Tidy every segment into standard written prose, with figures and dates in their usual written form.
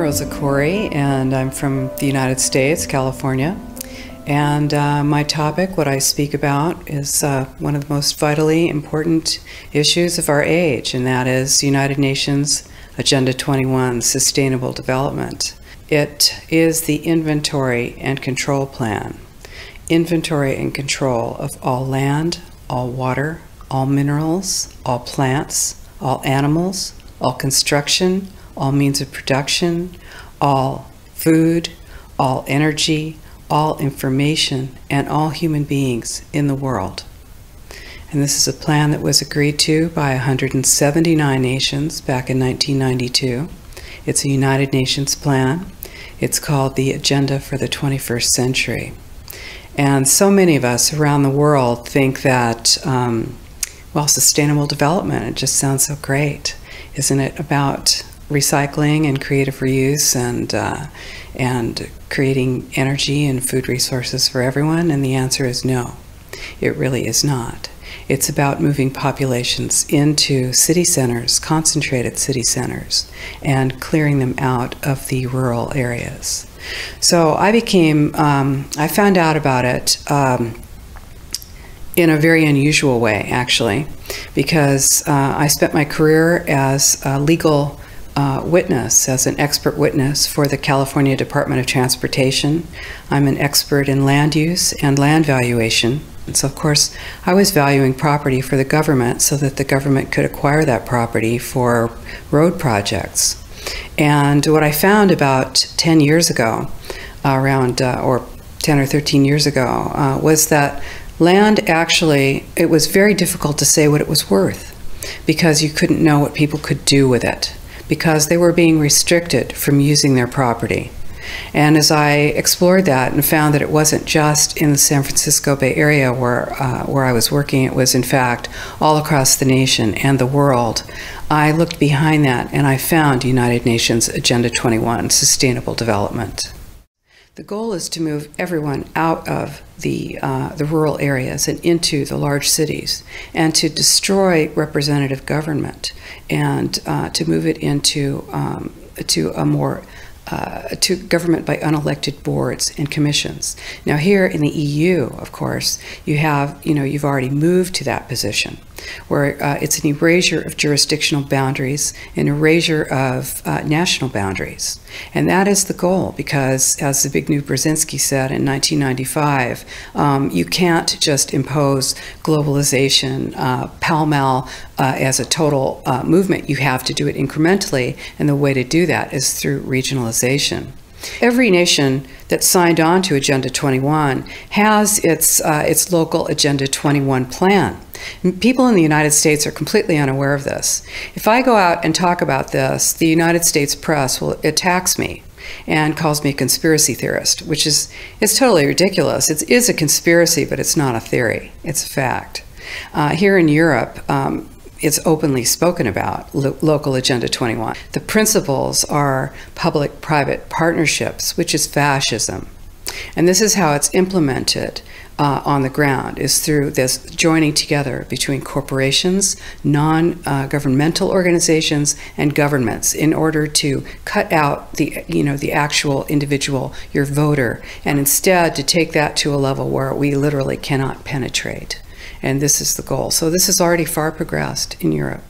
Rosa Corey, and I'm from the United States, California. And my topic, what I speak about, is one of the most vitally important issues of our age, and that is United Nations Agenda 21, Sustainable Development. It is the inventory and control plan. Inventory and control of all land, all water, all minerals, all plants, all animals, all construction, all means of production, all food, all energy, all information, and all human beings in the world. And this is a plan that was agreed to by 179 nations back in 1992. It's a United Nations plan. It's called the Agenda for the 21st Century. And so many of us around the world think that, well, sustainable development, it just sounds so great. Isn't it about recycling and creative reuse and creating energy and food resources for everyone? And the answer is no, it really is not. It's about moving populations into city centers, concentrated city centers, and clearing them out of the rural areas. So I found out about it in a very unusual way, actually, because I spent my career as a legal witness, as an expert witness for the California Department of Transportation. I'm an expert in land use and land valuation. And so, of course, I was valuing property for the government so that the government could acquire that property for road projects. And what I found about 10 years ago, or 10 or 13 years ago, was that land actually, it was very difficult to say what it was worth because you couldn't know what people could do with it, because they were being restricted from using their property. And as I explored that and found that it wasn't just in the San Francisco Bay Area where I was working, it was in fact all across the nation and the world, I looked behind that and I found United Nations Agenda 21, Sustainable Development. The goal is to move everyone out of the rural areas and into the large cities, and to destroy representative government, and to move it into to government by unelected boards and commissions. Now here in the EU, of course, you've already moved to that position, where it's an erasure of jurisdictional boundaries, an erasure of national boundaries. And that is the goal, because as Zbigniew Brzezinski said in 1995, you can't just impose globalization pell-mell as a total movement. You have to do it incrementally, and the way to do that is through regionalization. Every nation that signed on to Agenda 21 has its local Agenda 21 plan. People in the United States are completely unaware of this. If I go out and talk about this, the United States press attacks me and calls me a conspiracy theorist, which is totally ridiculous. It is a conspiracy, but it's not a theory. It's a fact. Here in Europe, it's openly spoken about, local Agenda 21. The principles are public-private partnerships, which is fascism. And this is how it's implemented on the ground, is through this joining together between corporations, non-governmental organizations, and governments in order to cut out the actual individual, your voter, and instead to take that to a level where we literally cannot penetrate. And this is the goal. So this is already far progressed in Europe.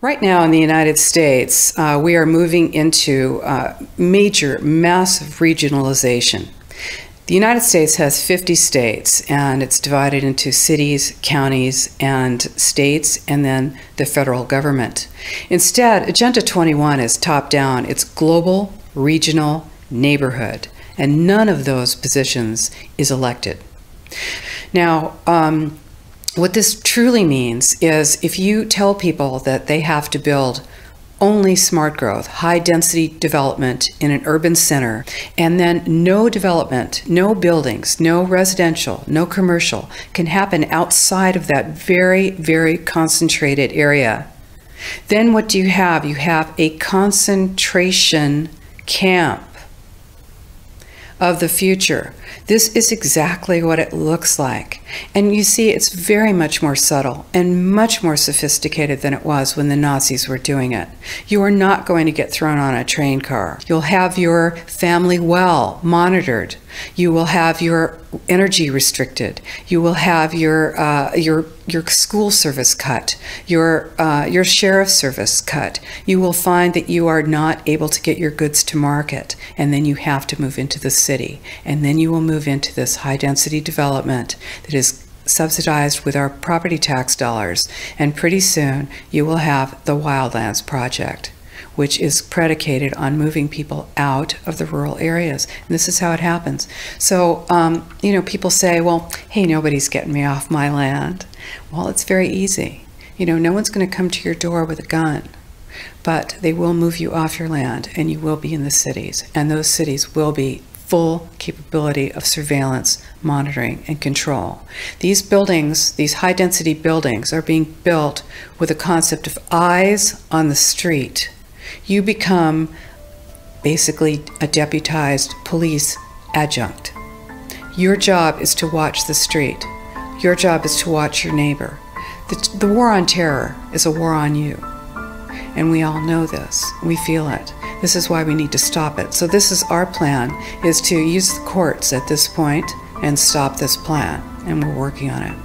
Right now in the United States, we are moving into massive regionalization. The United States has 50 states, and it's divided into cities, counties, and states, and then the federal government. Instead, Agenda 21 is top-down. It's global, regional, neighborhood, and none of those positions is elected. Now, what this truly means is if you tell people that they have to build only smart growth, high density development in an urban center, and then no development, no buildings, no residential, no commercial can happen outside of that very, very concentrated area. Then what do you have? You have a concentration camp of the future. This is exactly what it looks like. And you see, it's very much more subtle and much more sophisticated than it was when the Nazis were doing it. You are not going to get thrown on a train car. You'll have your family well monitored. You will have your energy restricted. You will have your school service cut, your sheriff's service cut. You will find that you are not able to get your goods to market, and then you have to move into the city, and then you will move into this high-density development that is subsidized with our property tax dollars, and pretty soon you will have the Wildlands Project, which is predicated on moving people out of the rural areas. And this is how it happens. So, you know, people say, well, hey, nobody's getting me off my land. Well, it's very easy. You know, no one's going to come to your door with a gun, but they will move you off your land, and you will be in the cities. And those cities will be full capability of surveillance, monitoring, and control. These buildings, these high-density buildings, are being built with a concept of eyes on the street. You become basically a deputized police adjunct. Your job is to watch the street. Your job is to watch your neighbor. The war on terror is a war on you. And we all know this. We feel it. This is why we need to stop it. So this is our plan, is to use the courts at this point and stop this plan. And we're working on it.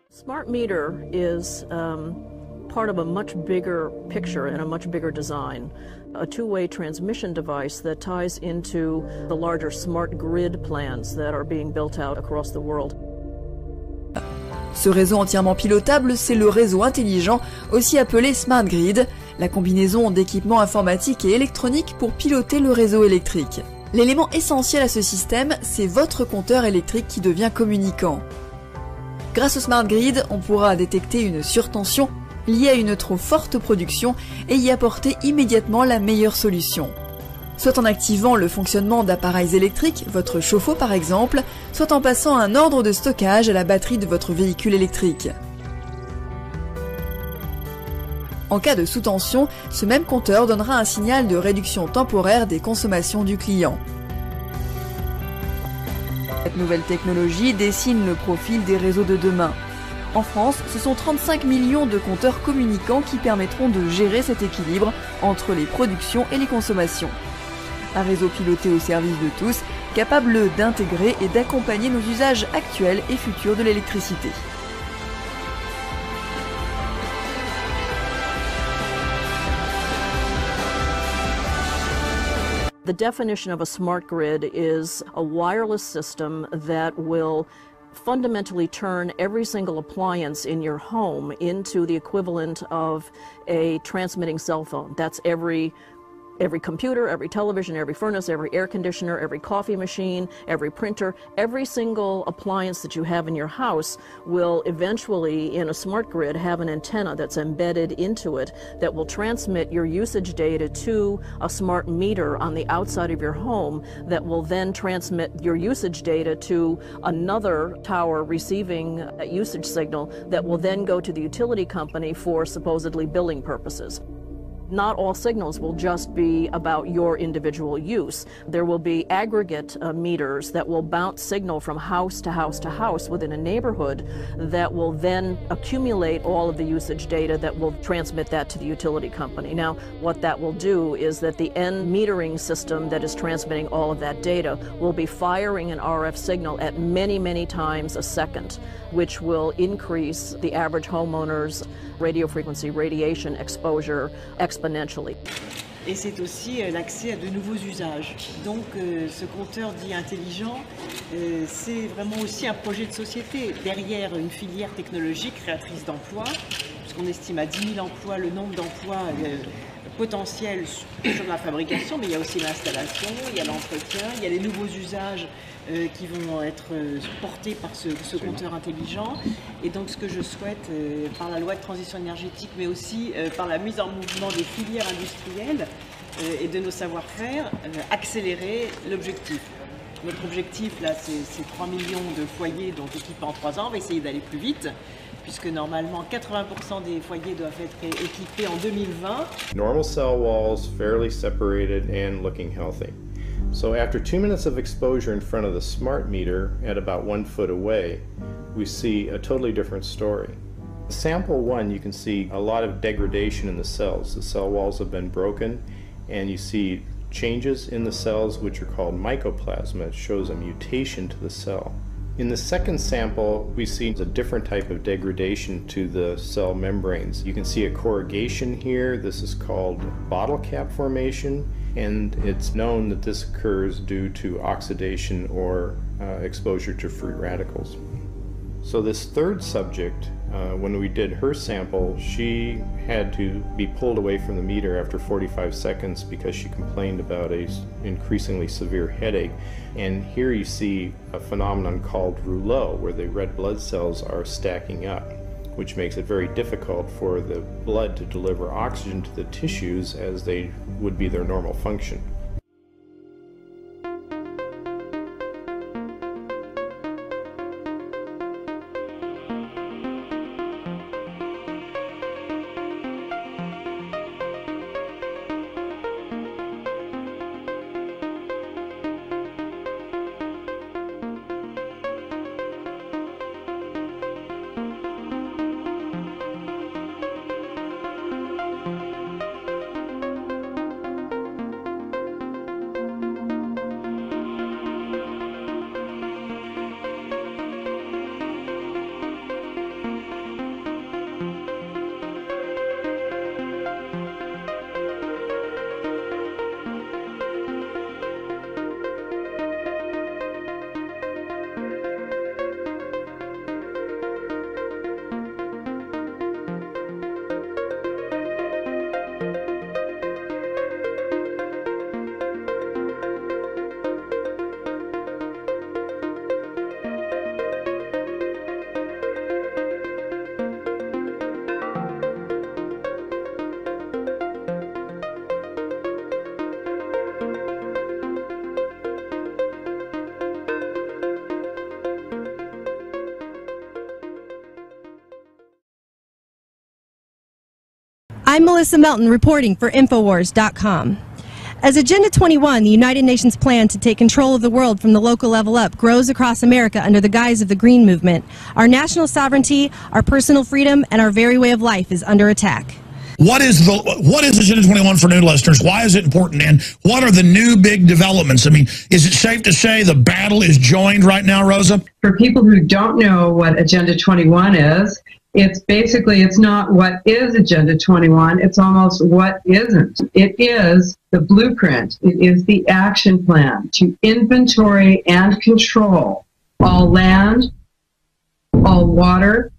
Smart meter is part of a much bigger picture and a much bigger design. A two-way transmission device that ties into the larger smart grid plans that are being built out across the world. Ce réseau entièrement pilotable, c'est le réseau intelligent, aussi appelé Smart Grid, la combinaison d'équipements informatiques et électroniques pour piloter le réseau électrique. L'élément essentiel à ce système, c'est votre compteur électrique qui devient communicant. Grâce au Smart Grid, on pourra détecter une surtension liée à une trop forte production et y apporter immédiatement la meilleure solution. Soit en activant le fonctionnement d'appareils électriques, votre chauffe-eau par exemple, soit en passant un ordre de stockage à la batterie de votre véhicule électrique. En cas de sous-tension, ce même compteur donnera un signal de réduction temporaire des consommations du client. Cette nouvelle technologie dessine le profil des réseaux de demain. En France, ce sont 35 millions de compteurs communicants qui permettront de gérer cet équilibre entre les productions et les consommations. Un réseau piloté au service de tous, capable d'intégrer et d'accompagner nos usages actuels et futurs de l'électricité. The definition of a smart grid is a wireless system that will fundamentally turn every single appliance in your home into the equivalent of a transmitting cell phone. That's every computer, every television, every furnace, every air conditioner, every coffee machine, every printer, every single appliance that you have in your house will eventually, in a smart grid, have an antenna that's embedded into it that will transmit your usage data to a smart meter on the outside of your home that will then transmit your usage data to another tower receiving a usage signal that will then go to the utility company for supposedly billing purposes. Not all signals will just be about your individual use. There will be aggregate meters that will bounce signal from house to house to house within a neighborhood that will then accumulate all of the usage data that will transmit that to the utility company. Now, what that will do is that the end metering system that is transmitting all of that data will be firing an RF signal at many, many times a second, which will increase the average homeowner's radio frequency radiation exposure exponentially. Et c'est aussi l'accès à de nouveaux usages. Donc ce compteur dit intelligent, c'est vraiment aussi un projet de société derrière une filière technologique créatrice d'emplois, puisqu'on estime à 10 000 emplois le nombre d'emplois potentiels sur la fabrication, mais il y a aussi l'installation, il y a l'entretien, il y a les nouveaux usages qui vont être portés par ce compteur intelligent. Et donc ce que je souhaite, par la loi de transition énergétique, mais aussi par la mise en mouvement des filières industrielles et de nos savoir-faire, accélérer l'objectif. Notre objectif, là, c'est 3 millions de foyers donc équipés en 3 ans. On va essayer d'aller plus vite, puisque normalement 80% des foyers doivent être équipés en 2020. Normal cell walls, fairly separated and looking healthy. So after 2 minutes of exposure in front of the smart meter at about 1 foot away, we see a totally different story. Sample 1, you can see a lot of degradation in the cells. The cell walls have been broken, and you see changes in the cells which are called mycoplasma. It shows a mutation to the cell. In the second sample, we see a different type of degradation to the cell membranes. You can see a corrugation here. This is called bottle cap formation, and it's known that this occurs due to oxidation or exposure to free radicals. So this third subject, when we did her sample, she had to be pulled away from the meter after 45 seconds because she complained about an increasingly severe headache. And here you see a phenomenon called rouleau, where the red blood cells are stacking up, which makes it very difficult for the blood to deliver oxygen to the tissues as they would be their normal function. I'm Melissa Melton reporting for Infowars.com. As Agenda 21, the United Nations plan to take control of the world from the local level up, grows across America under the guise of the Green Movement, our national sovereignty, our personal freedom, and our very way of life is under attack. What is Agenda 21 for new listeners? Why is it important? And what are the new big developments? I mean, is it safe to say the battle is joined right now, Rosa? For people who don't know what Agenda 21 is, it's not what is Agenda 21, it's almost what isn't. It is the blueprint, it is the action plan to inventory and control all land, all water,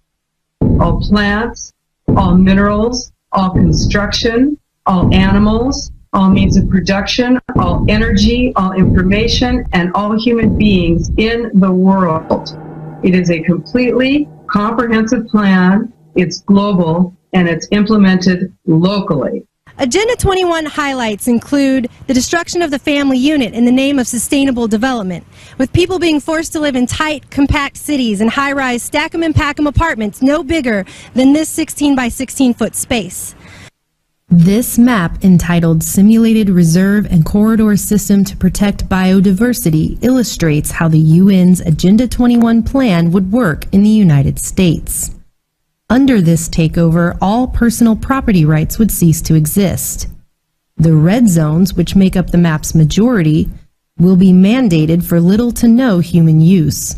all plants, all minerals, all construction, all animals, all means of production, all energy, all information, and all human beings in the world. It is a completely comprehensive plan, it's global, and it's implemented locally. Agenda 21 highlights include the destruction of the family unit in the name of sustainable development, with people being forced to live in tight, compact cities and high-rise stack-em and pack-em apartments no bigger than this 16 by 16 foot space. This map, entitled Simulated Reserve and Corridor System to Protect Biodiversity, illustrates how the UN's Agenda 21 plan would work in the United States. Under this takeover, all personal property rights would cease to exist. The red zones, which make up the map's majority, will be mandated for little to no human use.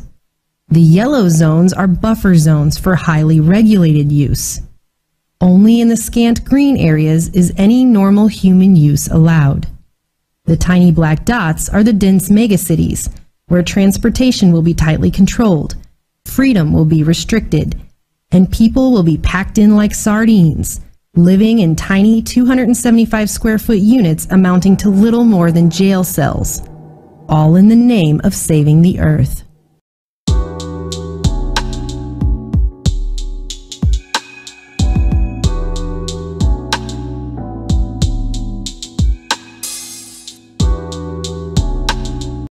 The yellow zones are buffer zones for highly regulated use. Only in the scant green areas is any normal human use allowed. The tiny black dots are the dense megacities, where transportation will be tightly controlled, freedom will be restricted, and people will be packed in like sardines, living in tiny 275 square foot units amounting to little more than jail cells, all in the name of saving the earth.